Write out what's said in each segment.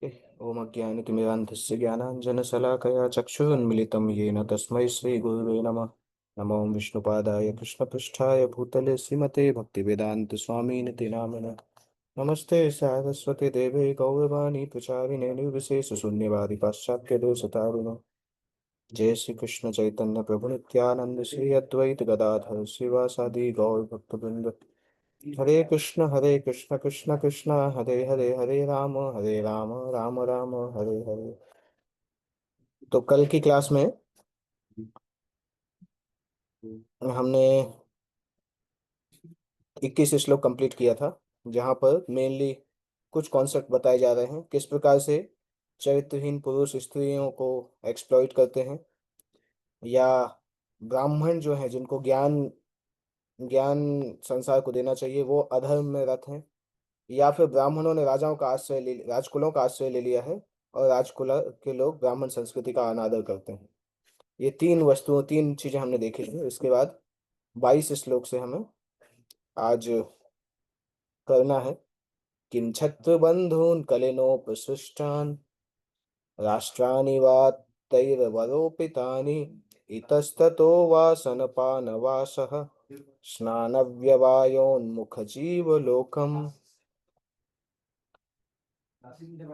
ओम अज्ञानतिमिरान्धस्य ज्ञानाञ्जनशलाकया चक्षुरुन्मिलितं येन तस्मै श्रीगुरुवे नमः। नमो विष्णुपादाय कृष्णपृष्ठाय भूतले श्रीमते भक्तिवेदान्तस्वामिनिति नामिने। नमस्ते सारस्वती देवे गौरवाणी प्रचारिणे निर्विशेषशून्यवादी पाश्चात्यदेशतारिणे। जय श्री कृष्ण चैतन्य प्रभु नित्यानंद श्री अद्वैत गदाधर शिवासादि गौर भक्तवृंद। हरे कृष्ण कृष्ण कृष्ण हरे हरे, हरे राम राम राम हरे हरे। तो कल की क्लास में हमने 21 श्लोक कंप्लीट किया था, जहाँ पर मेनली कुछ कॉन्सेप्ट बताए जा रहे हैं, किस प्रकार से चरित्रहीन पुरुष स्त्रियों को एक्सप्लॉइट करते हैं, या ब्राह्मण जो है जिनको ज्ञान ज्ञान संसार को देना चाहिए वो अधर्म में रत हैं, या फिर ब्राह्मणों ने राजकुलों का आश्रय ले लिया है और राजकुल के लोग ब्राह्मण संस्कृति का अनादर करते हैं। ये तीन चीजें हमने देखी थी। इसके बाद 22 श्लोक से हमें आज करना है। किम छत्र बंधून कलिनोपसृष्टान राष्ट्राणि वा तैर्वरोपितानि इतस्ततो वासनपानवासः स्नानव्यवायोन्मुखजीवलोकम्।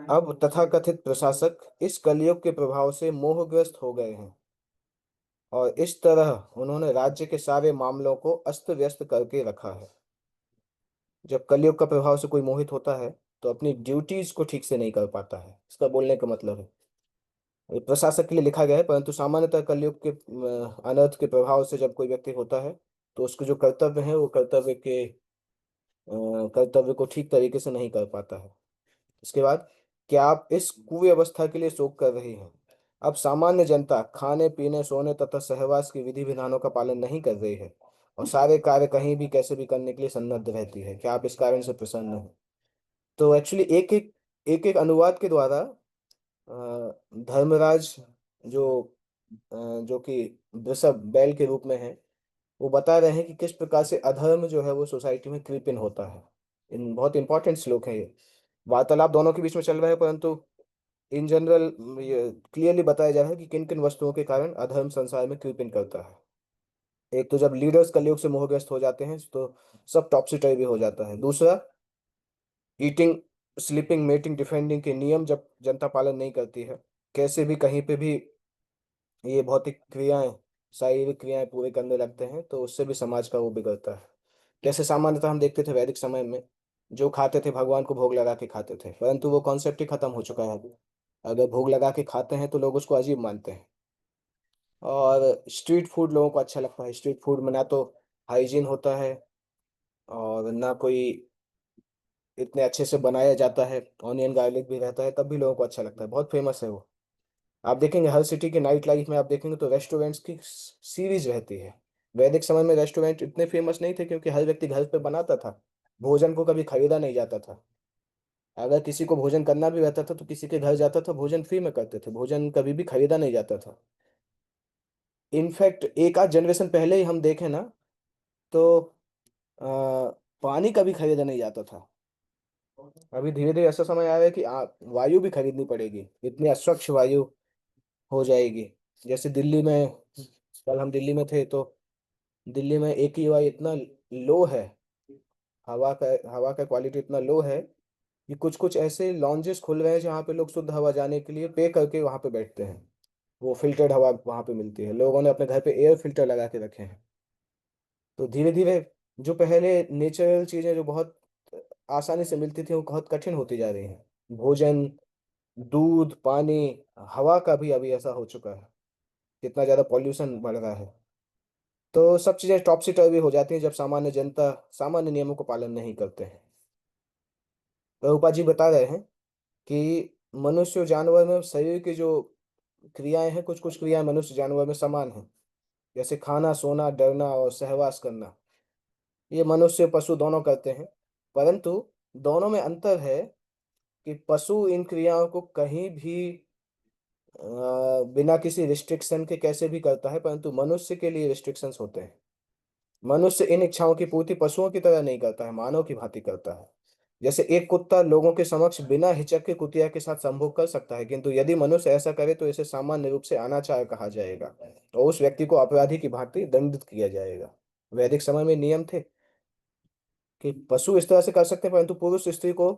अब तथाकथित प्रशासक इस कलयुग के प्रभाव से मोहग्रस्त हो गए हैं, और इस तरह उन्होंने राज्य के सारे मामलों को अस्त व्यस्त करके रखा है। जब कलयुग का प्रभाव से कोई मोहित होता है तो अपनी ड्यूटीज को ठीक से नहीं कर पाता है, इसका बोलने का मतलब है। ये प्रशासक के लिए लिखा गया है, परंतु सामान्यतः कलयुग के अनर्थ के प्रभाव से जब कोई व्यक्ति होता है तो उसके जो कर्तव्य है वो कर्तव्य को ठीक तरीके से नहीं कर पाता है। इसके बाद, क्या आप इस कुव्यवस्था के लिए शोक कर रही हैं? अब सामान्य जनता खाने पीने सोने तथा सहवास की विधि विधानों का पालन नहीं कर रही है और सारे कार्य कहीं भी कैसे भी करने के लिए सन्नद्ध रहती है। क्या आप इस कारण से प्रसन्न हैं? तो एक्चुअली एक एक अनुवाद के द्वारा धर्मराज जो जो कि वृषभ बैल के रूप में है, वो बता रहे हैं कि किस प्रकार से अधर्म जो है वो सोसाइटी में क्रीप इन होता है। इन बहुत इंपॉर्टेंट श्लोक है ये। वार्तालाप दोनों के बीच में चल रहा है, परंतु इन जनरल ये क्लियरली बताया जा रहा है कि किन किन वस्तुओं के कारण अधर्म संसार में क्रीप इन करता है। एक तो जब लीडर्स कलयुग से मोहग्रस्त हो जाते हैं तो सब टॉपसी टर्वी हो जाता है। दूसरा, ईटिंग स्लीपिंग मेटिंग डिफेंडिंग के नियम जब जनता पालन नहीं करती है, कैसे भी कहीं पे भी ये भौतिक क्रियाएं शारीरिक क्रियाएं पूरे करने लगते हैं, तो उससे भी समाज का वो बिगड़ता है। जैसे सामान्यतः हम देखते थे वैदिक समय में, जो खाते थे भगवान को भोग लगा के खाते थे, परंतु वो कॉन्सेप्ट ही खत्म हो चुका है अभी। अगर भोग लगा के खाते हैं तो लोग उसको अजीब मानते हैं। और स्ट्रीट फूड लोगों को अच्छा लगता है। स्ट्रीट फूड में ना तो हाइजीन होता है और ना कोई इतने अच्छे से बनाया जाता है, ऑनियन गार्लिक भी रहता है, तब भी लोगों को अच्छा लगता है, बहुत फेमस है वो। आप देखेंगे हर सिटी के नाइट लाइफ में, आप देखेंगे तो रेस्टोरेंट्स की सीरीज रहती है। वैदिक समय में रेस्टोरेंट इतने फेमस नहीं थे क्योंकि हर व्यक्ति घर पे बनाता था, भोजन को कभी खरीदा नहीं जाता था। अगर किसी को भोजन करना भी रहता था तो किसी के घर जाता था, भोजन फ्री में करते थे, भोजन कभी भी खरीदा नहीं जाता था। इनफैक्ट एक आध जनरेशन पहले ही हम देखें ना, तो आ, पानी कभी खरीदा नहीं जाता था। अभी धीरे धीरे ऐसा समय आया है कि वायु भी खरीदनी पड़ेगी, इतनी अस्वच्छ वायु हो जाएगी। जैसे दिल्ली में, कल हम दिल्ली में थे तो दिल्ली में AQI इतना लो है, हवा का क्वालिटी इतना लो है कि कुछ कुछ ऐसे लॉन्जेस खुल रहे हैं जहाँ पे लोग शुद्ध हवा जाने के लिए पे करके वहाँ पे बैठते हैं। वो फिल्टर्ड हवा वहाँ पे मिलती है, लोगों ने अपने घर पे एयर फिल्टर लगा के रखे हैं। तो धीरे धीरे जो पहले नेचुरल चीजें जो बहुत आसानी से मिलती थी वो बहुत कठिन होती जा रही हैं। भोजन, दूध, पानी, हवा का भी अभी ऐसा हो चुका है, कितना ज्यादा पॉल्यूशन बढ़ रहा है। तो सब चीजें टॉपसी टर्वी हो जाती हैं जब सामान्य जनता सामान्य नियमों को पालन नहीं करते हैं। प्रभुपाद जी बता रहे हैं कि मनुष्य और जानवर में शरीर की जो क्रियाएं हैं, कुछ कुछ क्रियाएं मनुष्य जानवर में समान हैं। जैसे खाना सोना डरना और सहवास करना, ये मनुष्य पशु दोनों करते हैं। परंतु दोनों में अंतर है कि पशु इन क्रियाओं को कहीं भी बिना किसी रिस्ट्रिक्शन के कैसे भी करता है, परंतु मनुष्य के लिए रिस्ट्रिक्शंस होते हैं। मनुष्य इन इच्छाओं की पूर्ति पशुओं की तरह नहीं करता है, मानव की भांति करता है। जैसे एक कुत्ता लोगों के समक्ष बिना हिचक के कुतिया के साथ संभोग कर सकता है, किंतु यदि मनुष्य ऐसा करे तो इसे सामान्य रूप से अनाचार कहा जाएगा और उस व्यक्ति को अपराधी की भांति दंडित किया जाएगा। वैदिक समय में नियम थे कि पशु इस तरह से कर सकते हैं, परंतु पुरुष स्त्री को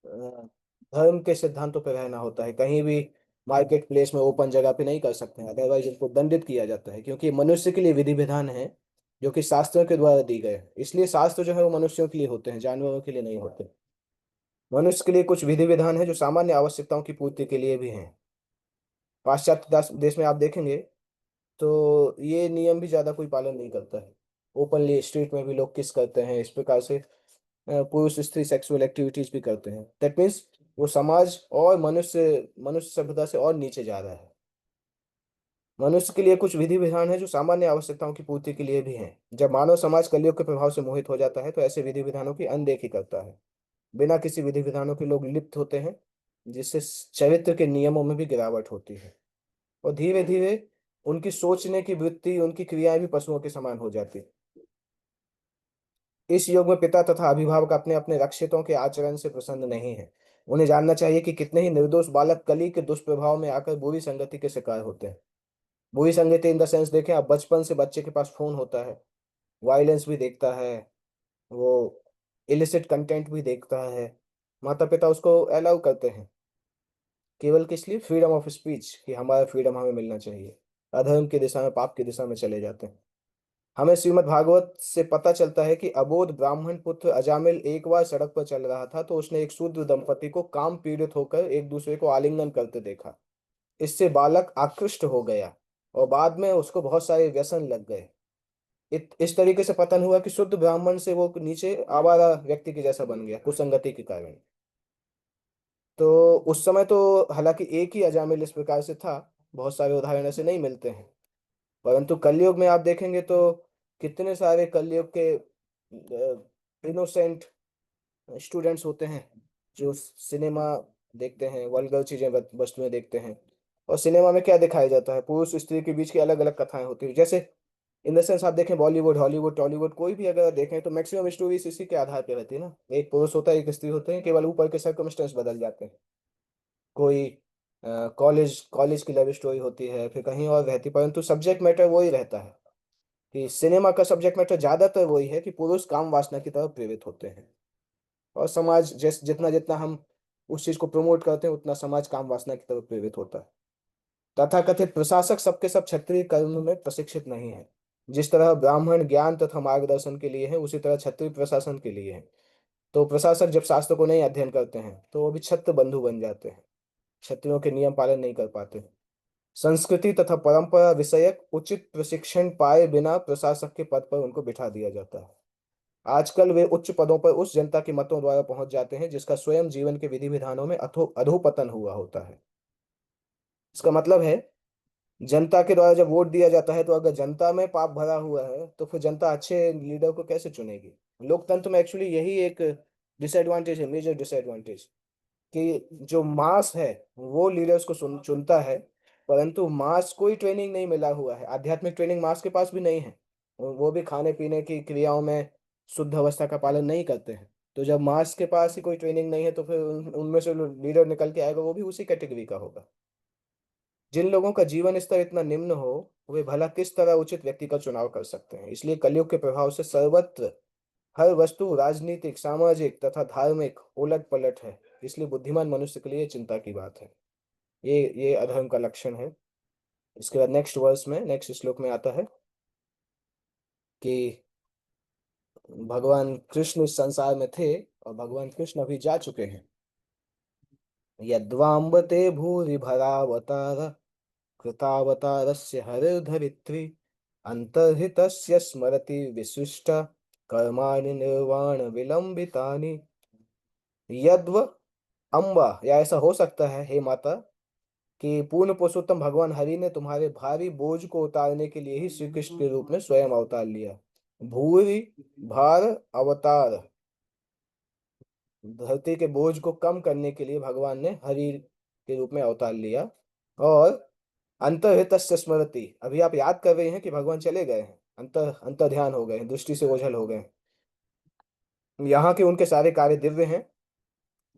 अ, धर्म के सिद्धांतों पर रहना होता है। कहीं भी मार्केट प्लेस में ओपन जगह पे नहीं कर सकते हैं, अदरवाइज इनको दंडित किया जाता है, क्योंकि मनुष्य के लिए विधि विधान है जो कि शास्त्रों के द्वारा दी गए हैं। इसलिए शास्त्र जो है वो मनुष्यों के लिए होते हैं, जानवरों के लिए नहीं होते। मनुष्य के लिए कुछ विधि विधान है जो सामान्य आवश्यकताओं की पूर्ति के लिए भी हैं। पाश्चात्य देश में आप देखेंगे तो ये नियम भी ज्यादा कोई पालन नहीं करता है। ओपनली स्ट्रीट में भी लोग किस करते हैं, इस प्रकार से पुरुष स्त्री सेक्सुअल एक्टिविटीज भी करते हैं। दैट मीन्स वो समाज और मनुष्य मनुष्य सभ्यता से और नीचे जा रहा है। मनुष्य के लिए कुछ विधि विधान है जो सामान्य आवश्यकताओं की पूर्ति के लिए भी हैं। जब मानव समाज कलयुग के प्रभाव से मोहित हो जाता है तो ऐसे विधि विधानों की अनदेखी करता है। बिना किसी विधि विधानों के लोग लिप्त होते हैं, जिससे चरित्र के नियमों में भी गिरावट होती है और धीरे धीरे उनकी सोचने की वृत्ति, उनकी क्रियाएं भी पशुओं के समान हो जाती है। इस युग में पिता तथा अभिभावक अपने अपने रक्षितों के आचरण से प्रसन्न नहीं है। उन्हें जानना चाहिए कि कितने ही निर्दोष बालक कली के दुष्प्रभाव में आकर बुरी संगति के शिकार होते हैं। बुरी संगति इन द सेंस देखें, आप बचपन से बच्चे के पास फोन होता है, वायलेंस भी देखता है, वो इलिसिट कंटेंट भी देखता है। माता पिता उसको अलाउ करते हैं केवल किस लिए? फ्रीडम ऑफ स्पीच, कि हमारा फ्रीडम हमें मिलना चाहिए। अधर्म की दिशा में, पाप की दिशा में चले जाते हैं। हमें श्रीमद् भागवत से पता चलता है कि अबोध ब्राह्मण पुत्र अजामिल एक बार सड़क पर चल रहा था तो उसने एक शूद्र दंपति को काम पीड़ित होकर एक दूसरे को आलिंगन करते देखा। इससे बालक आकृष्ट हो गया और बाद में उसको बहुत सारे व्यसन लग गए। इस तरीके से पतन हुआ कि शुद्ध ब्राह्मण से वो नीचे आवारा व्यक्ति के जैसा बन गया, कुसंगति के कारण। तो उस समय तो हालांकि एक ही अजामिल इस प्रकार से था, बहुत सारे उदाहरण ऐसे नहीं मिलते हैं। परंतु कलयुग में आप देखेंगे तो कितने सारे कलयुग के इनोसेंट स्टूडेंट्स होते हैं जो सिनेमा देखते हैं, वल्गर चीजें वस्तुएं देखते हैं। और सिनेमा में क्या दिखाया जाता है? पुरुष स्त्री के बीच की अलग अलग कथाएं होती है। जैसे इन द सेंस आप देखें, बॉलीवुड, हॉलीवुड, टॉलीवुड, कोई भी अगर देखें तो मैक्सिमम स्टोरीज इसी के आधार पे रहती है ना। एक पुरुष होता है, एक स्त्री होते हैं, केवल ऊपर के सर्कमस्टेंस बदल जाते हैं। कोई कॉलेज कॉलेज की लव स्टोरी होती है, फिर कहीं और रहती, परंतु सब्जेक्ट मैटर वही रहता है। कि सिनेमा का सब्जेक्ट मैटर ज्यादातर वही है कि पुरुष काम वासना की तरफ प्रेरित होते हैं। और समाज जितना जितना हम उस चीज को प्रमोट करते हैं, उतना समाज काम वासना की तरफ प्रेरित होता है। तथाकथित प्रशासक सबके सब क्षत्रिय कर्म में प्रशिक्षित नहीं है। जिस तरह ब्राह्मण ज्ञान तथा मार्गदर्शन के लिए है, उसी तरह क्षत्रिय प्रशासन के लिए है। तो प्रशासक जब शास्त्र को नहीं अध्ययन करते हैं तो वो भी क्षत्र बंधु बन जाते हैं, क्षत्रियों के नियम पालन नहीं कर पाते। संस्कृति तथा परंपरा विषयक उचित प्रशिक्षण पाए बिना प्रशासक के पद पर उनको बिठा दिया जाता है। आजकल वे उच्च पदों पर उस जनता के मतों द्वारा पहुंच जाते हैं जिसका स्वयं जीवन के विधि विधानों में अधोपतन हुआ होता है। इसका मतलब है, जनता के द्वारा जब वोट दिया जाता है तो अगर जनता में पाप भरा हुआ है तो फिर जनता अच्छे लीडर को कैसे चुनेगी? लोकतंत्र में एक्चुअली यही एक डिसएडवांटेज है, मेजर डिसएडवांटेज, कि जो मास है वो लीडर्स को चुनता है, परंतु मास को ही ट्रेनिंग नहीं मिला हुआ है, आध्यात्मिक ट्रेनिंग मास के पास भी नहीं है। वो भी खाने पीने की क्रियाओं में शुद्ध अवस्था का पालन नहीं करते हैं। तो जब मास के पास ही कोई ट्रेनिंग नहीं है तो फिर उनमें से लीडर निकल के आएगा वो भी उसी कैटेगरी का होगा। जिन लोगों का जीवन स्तर इतना निम्न हो, वे भला किस तरह उचित व्यक्ति का चुनाव कर सकते हैं? इसलिए कलयुग के प्रभाव से सर्वत्र हर वस्तु राजनीतिक, सामाजिक तथा धार्मिक उलट पलट है। इसलिए बुद्धिमान मनुष्य के लिए ये चिंता की बात है। ये अधर्म का लक्षण है। इसके बाद नेक्स्ट वर्स में, नेक्स्ट श्लोक में आता है कि भगवान कृष्ण इस संसार में थे और भगवान कृष्ण अभी जा चुके हैं। यद्वाम्बते भूरि भरावतार कृतावतारस्य हरिर्धरित्री अंतर्हितस्य स्मरति विशिष्ट कर्माणि निर्वाण विलंबितानि। यद्व अम्बा, या ऐसा हो सकता है हे माता कि पूर्ण पुरुषोत्तम भगवान हरि ने तुम्हारे भारी बोझ को उतारने के लिए ही श्री कृष्ण के रूप में स्वयं अवतार लिया। भूरि भार अवतार, धरती के बोझ को कम करने के लिए भगवान ने हरि के रूप में अवतार लिया। और अंतर्हित स्मृति, अभी आप याद कर रहे हैं कि भगवान चले गए हैं, अंतर अंतर ध्यान हो गए हैं, दृष्टि से ओझल हो गए हैं। यहाँ के उनके सारे कार्य दिव्य हैं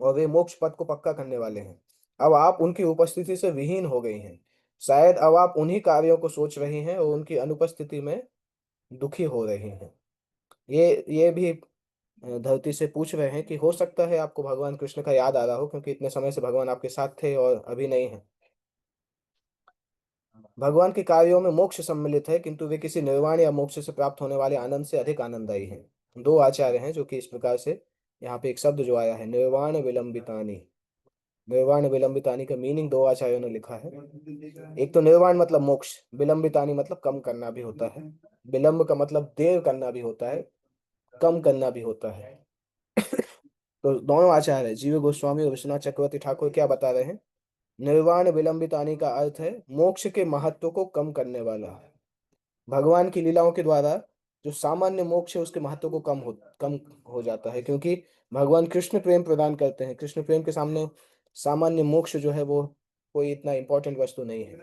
और वे मोक्ष पद को पक्का करने वाले हैं। अब आप उनकी उपस्थिति से विहीन हो गई हैं। शायद अब आप उन्हीं कार्यों को सोच रही हैं और उनकी अनुपस्थिति में दुखी हो रही हैं। ये भी धरती से पूछ रहे हैं कि हो सकता है आपको भगवान कृष्ण का याद आ रहा हो, क्योंकि इतने समय से भगवान आपके साथ थे और अभी नहीं है। भगवान के कार्यों में मोक्ष सम्मिलित है, किंतु वे किसी निर्वाण या मोक्ष से प्राप्त होने वाले आनंद से अधिक आनंददायी हैं। दो आचार्य हैं जो कि इस प्रकार से, यहाँ पे एक शब्द जो आया है निर्वाण विलंबितानी, निर्वाण विलंबितानी का मीनिंग दो आचार्यों ने लिखा है। एक तो निर्वाण मतलब मोक्ष, विलंबितानी मतलब कम करना भी होता है, विलंब का मतलब देर करना भी होता है, कम करना भी होता है। तो दोनों आचार्य जीव गोस्वामी और विश्वनाथ चक्रवर्ती ठाकुर क्या बता रहे हैं? निर्वाण विलंबितानी का अर्थ है मोक्ष के महत्व को कम करने वाला। भगवान की लीलाओं के द्वारा जो सामान्य मोक्ष है उसके महत्व को कम हो जाता है, क्योंकि भगवान कृष्ण प्रेम प्रदान करते हैं। कृष्ण प्रेम के सामने सामान्य मोक्ष जो है वो कोई इतना इंपॉर्टेंट वस्तु नहीं है।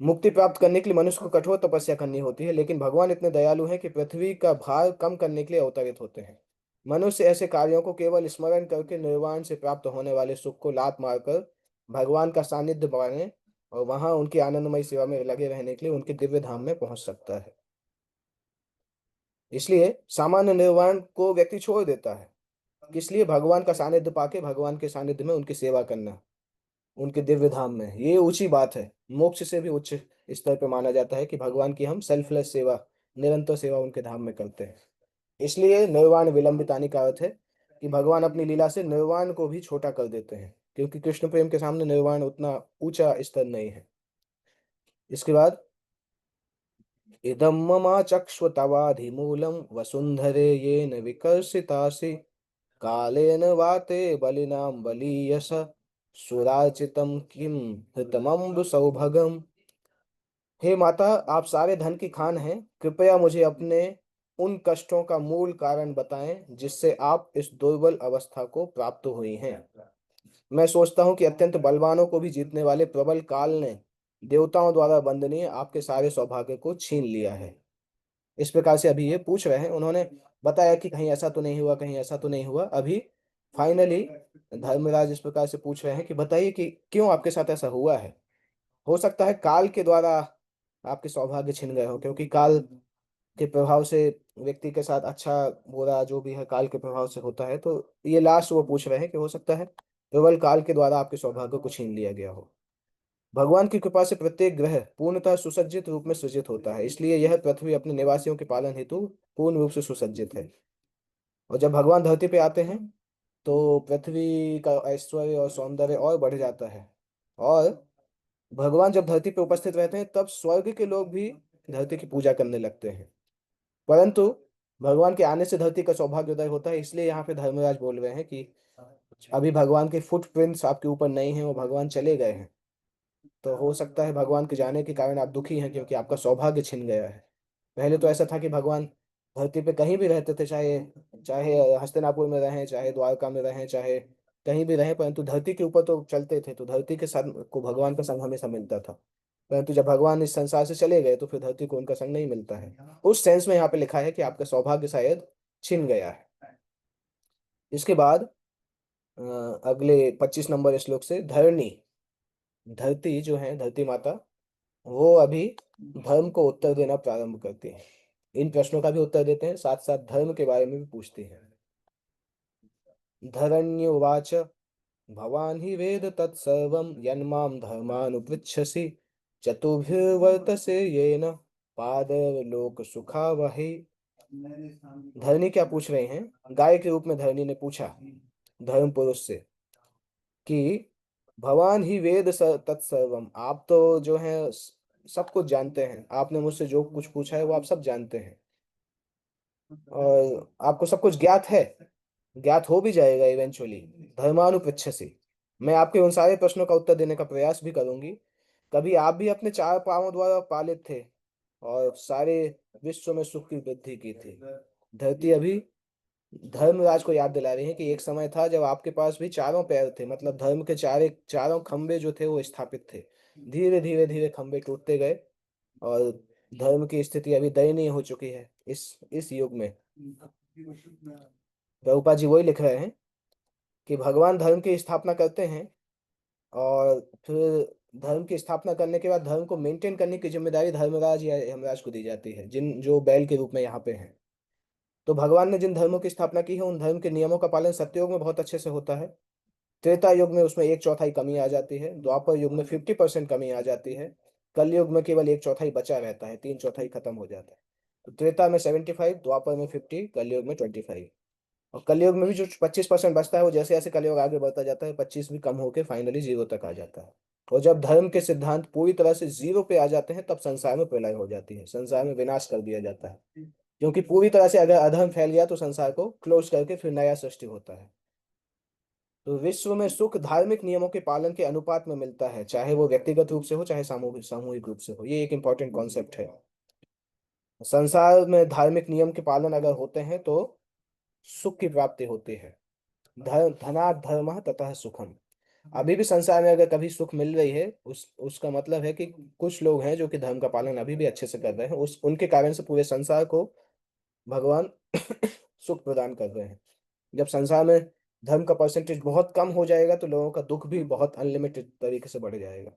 मुक्ति प्राप्त करने के लिए मनुष्य को कठोर तपस्या करनी होती है, लेकिन भगवान इतने दयालु हैं कि पृथ्वी का भार कम करने के लिए अवतरित होते हैं। मनुष्य ऐसे कार्यों को केवल स्मरण करके निर्वाण से प्राप्त होने वाले सुख को लात मारकर भगवान का सानिध्य पाने और वहां उनकी आनंदमय सेवा में लगे रहने के लिए उनके दिव्य धाम में पहुंच सकता है। इसलिए सामान्य निर्वाण को व्यक्ति छोड़ देता है, किस लिए? भगवान का सानिध्य पाके भगवान के सानिध्य में उनकी सेवा करना, उनके दिव्य धाम में। ये ऊंची बात है, मोक्ष से भी उच्च स्तर पे माना जाता है कि भगवान की हम सेल्फलेस सेवा, निरंतर सेवा उनके धाम में करते हैं। इसलिए निर्वाण विलंबितानी का अर्थ है कि भगवान अपनी लीला से निर्वाण को भी छोटा कर देते हैं, क्योंकि कृष्ण प्रेम के सामने निर्वाण उतना ऊंचा स्तर नहीं है। इसके बाद इदं ममाचक्ष्व तवाधिमूलं वसुन्धरे येन विकर्षितासि कालेन वाते बलिनां बलीयस सुराचितं किं हृतमम्ब सौभगम। हे माता, आप सारे धन की खान हैं, कृपया मुझे अपने उन कष्टों का मूल कारण बताएं जिससे आप इस दुर्बल अवस्था को प्राप्त हुई हैं। मैं सोचता हूँ कि अत्यंत बलवानों को भी जीतने वाले प्रबल काल ने देवताओं द्वारा वंदनीय आपके सारे सौभाग्य को छीन लिया है। इस प्रकार से अभी ये पूछ रहे हैं, उन्होंने बताया कि कहीं ऐसा तो नहीं हुआ, कहीं ऐसा तो नहीं हुआ। अभी फाइनली धर्मराज इस प्रकार से पूछ रहे हैं कि बताइए कि क्यों आपके साथ ऐसा हुआ है। हो सकता है काल के द्वारा आपके सौभाग्य छिन गए हो, क्योंकि काल के प्रभाव से व्यक्ति के साथ अच्छा बुरा जो भी है काल के प्रभाव से होता है। तो ये लास्ट वो पूछ रहे हैं कि हो सकता है केवल काल के द्वारा आपके सौभाग्य को छीन लिया गया हो। भगवान की कृपा से प्रत्येक ग्रह पूर्णतः सुसज्जित रूप में सृजित होता है, इसलिए यह पृथ्वी अपने निवासियों के पालन हेतु पूर्ण रूप से सुसज्जित है। और जब भगवान धरती पे आते हैं तो पृथ्वी का ऐश्वर्य और सौंदर्य और बढ़ जाता है। और भगवान जब धरती पे उपस्थित रहते हैं तब स्वर्ग के लोग भी धरती की पूजा करने लगते हैं। परंतु भगवान के आने से धरती का सौभाग्योदय होता है, इसलिए यहाँ पे धर्मराज बोल रहे हैं कि अभी भगवान के फुटप्रिंट्स आपके ऊपर नहीं है, वो भगवान चले गए हैं। तो हो सकता है भगवान के जाने के कारण आप दुखी हैं, क्योंकि आपका सौभाग्य छिन गया है। पहले तो ऐसा था कि भगवान धरती पे कहीं भी रहते थे, चाहे चाहे हस्तिनापुर में रहें, चाहे द्वारका में रहें, चाहे कहीं भी रहें, परंतु धरती के ऊपर तो चलते थे। तो धरती के संग को भगवान का संग हमेशा मिलता था। परंतु जब भगवान इस संसार से चले गए तो फिर धरती को उनका संग नहीं मिलता है। उस सेंस में यहाँ पे लिखा है कि आपका सौभाग्य शायद छिन गया है। इसके बाद अ, अगले 25 नंबर श्लोक से धरणी, धरती जो है, धरती माता, वो अभी धर्म को उत्तर देना प्रारंभ करती है। इन प्रश्नों का भी उत्तर देते हैं, साथ साथ धर्म के बारे में भी पूछती हैं। धरण्युवाच भवान् हि वेद तत्सर्वं यन्मां धर्मानुपृच्छसि चतुर्भिर्वर्तसे येन पादलोक सुखावहै। धरणी क्या पूछ रहे हैं? गाय के रूप में धरणी ने पूछा धर्म पुरुष से कि भगवान ही वेद तत्सर्वम, आप तो जो है सब कुछ जानते हैं, आपने मुझसे जो कुछ पूछा है वो आप सब जानते हैं और आपको सब कुछ ज्ञात है, ज्ञात हो भी जाएगा इवेंचुअली। धर्मानुपृच्छसि, मैं आपके उन सारे प्रश्नों का उत्तर देने का प्रयास भी करूंगी। कभी आप भी अपने चार पांवों द्वारा पालित थे और सारे विश्व में सुख की वृद्धि की थी। धरती अभी धर्मराज को याद दिला रही है कि एक समय था जब आपके पास भी चारों पैर थे, मतलब धर्म के चारों खंबे जो थे वो स्थापित थे। धीरे धीरे धीरे खंबे टूटते गए और धर्म की स्थिति अभी दयनीय हो चुकी है इस युग में। प्रभुपाद जी वही लिख रहे हैं कि भगवान धर्म की स्थापना करते हैं, और फिर धर्म की स्थापना करने के बाद धर्म को मेंटेन करने की जिम्मेदारी धर्मराज या यमराज को दी जाती है, जिन जो बैल के रूप में यहाँ पे हैं। तो भगवान ने जिन धर्मों की स्थापना की है उन धर्म के नियमों का पालन सत्ययुग में बहुत अच्छे से होता है। त्रेता युग में उसमें एक चौथाई कमी आ जाती है, द्वापर युग में 50% कमी आ जाती है, कलयुग में केवल एक चौथाई बचा रहता है, तीन चौथाई खत्म हो जाता है। तो त्रेता में 75, द्वापर में 50, कलयुग में 25। और कलयुग में भी जो 25% बचता है वो जैसे जैसे कलयुग आगे बढ़ता जाता है 25 भी कम होकर फाइनली जीरो तक आ जाता है। और जब धर्म के सिद्धांत पूरी तरह से जीरो पे आ जाते हैं तब संसार में प्रलय हो जाती है, संसार में विनाश कर दिया जाता है। क्योंकि पूरी तरह से अगर अधर्म फैल गया तो संसार को क्लोज करके फिर नया सृष्टि होता है। तो विश्व में सुख धार्मिक नियमों के पालन के अनुपात में मिलता है, चाहे वो व्यक्तिगत रूप से हो चाहे सामूहिक सामूहिक रूप से हो। ये एक इंपॉर्टेंट कॉन्सेप्ट है। संसार में धार्मिक नियम के पालन अगर होते हैं तो सुख की प्राप्ति होती है। धर्म धनात् धर्म ततः सुखम। अभी भी संसार में अगर कभी सुख मिल रही है उसका मतलब है कि कुछ लोग हैं जो कि धर्म का पालन अभी भी अच्छे से कर रहे हैं, उस उनके कारण से पूरे संसार को भगवान सुख प्रदान कर रहे हैं। जब संसार में धर्म का परसेंटेज बहुत कम हो जाएगा तो लोगों का दुख भी बहुत अनलिमिटेड तरीके से बढ़ जाएगा।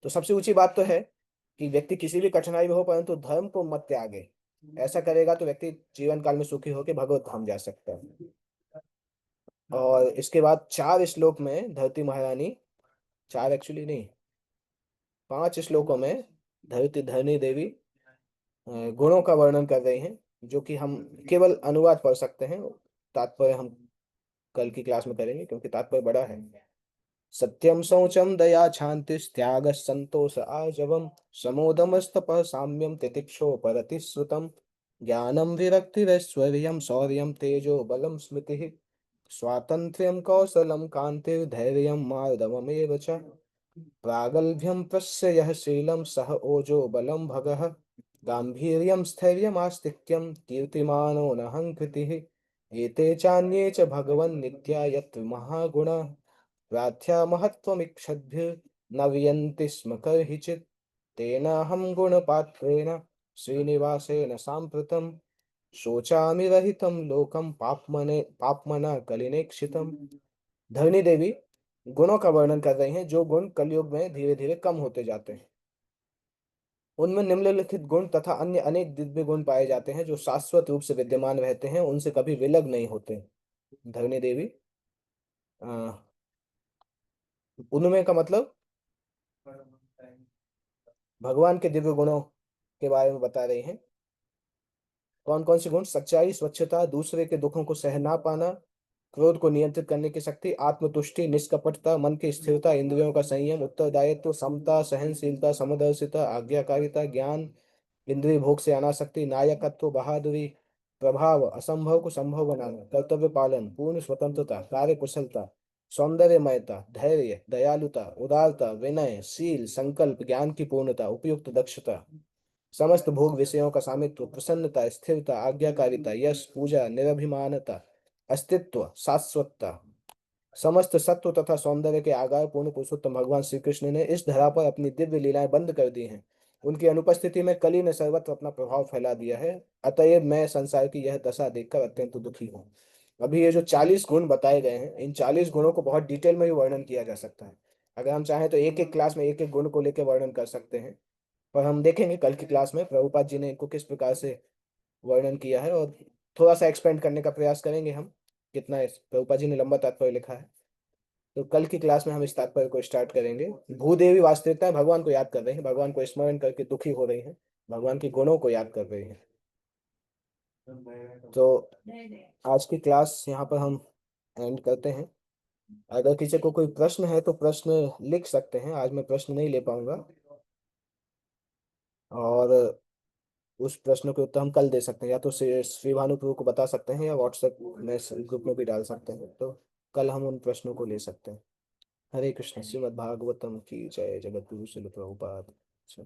तो सबसे ऊंची बात तो है कि व्यक्ति किसी भी कठिनाई में हो परंतु धर्म को मत त्यागे। ऐसा करेगा तो व्यक्ति जीवन काल में सुखी होकर भगवत धाम जा सकता है। और इसके बाद 4 श्लोक में धरती महारानी, 4 एक्चुअली नहीं, 5 श्लोकों में धरती धरणी देवी गुणों का वर्णन कर रही हैं, जो कि हम केवल अनुवाद पढ़ सकते हैं। तात्पर्य हम कल की क्लास में करेंगे क्योंकि तात्पर्य बड़ा है। सत्यम शौचम दया शांति त्याग संतोष आजवम समोदमस्तप साम्यम तितिक्षो परति श्रुतम ज्ञानम विरक्तिरैश्वर्यं शौर्यं तेजो बलम स्मृति स्वातंत्र्यं कौशलं कान्तिर्धैर्यं मार्दवमेव च प्रागल्भ्यं प्रत्ययः शीलं सह ओजो बलं भगः गाम्भीर्यं स्थैर्यमास्तिक्यं कीर्तिमानो नहङ्कृतिः एते चान्ये च भगवन् नित्या यत् महागुणा व्याख्या महत्त्वमिक्षद्भिर्न वियन्ति स्म कर्हिचित् तेनाहं गुणपात्रेण श्रीनिवासेन साम्प्रतं शोचामि रहितं लोकं पाप्मना कलिनेक्षितम्। धरणी देवी गुणों का वर्णन कर रही हैं, जो गुण कलयुग में धीरे धीरे कम होते जाते हैं। उनमें निम्नलिखित गुण तथा अन्य अनेक दिव्य गुण पाए जाते हैं जो शाश्वत रूप से विद्यमान रहते हैं, उनसे कभी विलग नहीं होते। धरणी देवी उनमें का मतलब भगवान के दिव्य गुणों के बारे में बता रही हैं। कौन कौन से गुण? सच्चाई, स्वच्छता, दूसरे के दुखों को सह ना पाना, क्रोध को नियंत्रित करने की शक्ति, आत्मतुष्टि, निष्कपटता, मन की स्थिरता, इंद्रियों का संयम, उत्तरदायित्व, समता, सहनशीलता, समदर्शिता, आज्ञाकारिता, ज्ञान, इंद्रिय भोग से अनासक्ति, नायकत्व, बहादुरी, प्रभाव, असंभव को संभव बनाना, कर्तव्य पालन, पूर्ण स्वतंत्रता, कार्य कुशलता, सौंदर्यमयता, धैर्य, दयालुता, उदारता, विनय, शील, संकल्प, ज्ञान की पूर्णता, उपयुक्त दक्षता, समस्त भोग विषयों का सामित्व, प्रसन्नता, स्थिरता, आज्ञाकारिता, यश, पूजा, निरभिमानता, अस्तित्व, शाश्वतता, समस्त सत्व तथा सौंदर्य के आगार पूर्ण पुरुषोत्तम भगवान श्री कृष्ण ने इस धरा पर अपनी दिव्य लीलाएं बंद कर दी हैं। उनकी अनुपस्थिति में कली ने सर्वत्र अपना प्रभाव फैला दिया है। अतएव मैं संसार की यह दशा देखकर अत्यंत दुखी हूँ। अभी ये जो 40 गुण बताए गए हैं, इन 40 गुणों को बहुत डिटेल में भी वर्णन किया जा सकता है। अगर हम चाहें तो एक एक क्लास में एक एक गुण को लेकर वर्णन कर सकते हैं, पर हम देखेंगे कल की क्लास में प्रभुपाद जी ने इनको किस प्रकार से वर्णन किया है, और थोड़ा सा एक्सपेंड करने का प्रयास करेंगे हम। कितना प्रभुपाद जी ने लंबा तात्पर्य लिखा है, तो कल की क्लास में हम इस तात्पर्य को स्टार्ट करेंगे। भूदेवी वास्तविकता भगवान को याद कर रही हैं, भगवान को स्मरण करके दुखी हो रही हैं, भगवान के गुणों को याद कर रही हैं। तो आज की क्लास यहाँ पर हम एंड करते हैं। अगर किसी को कोई प्रश्न है तो प्रश्न लिख सकते हैं, आज मैं प्रश्न नहीं ले पाऊंगा, और उस प्रश्न के उत्तर हम कल दे सकते हैं, या तो श्री भानुप्रभु को बता सकते हैं या व्हाट्सएप में ग्रुप में भी डाल सकते हैं, तो कल हम उन प्रश्नों को ले सकते हैं। हरे कृष्ण। श्रीमद् भागवतम की जय। जगत गुरु शिल प्रभुपाद। अच्छा।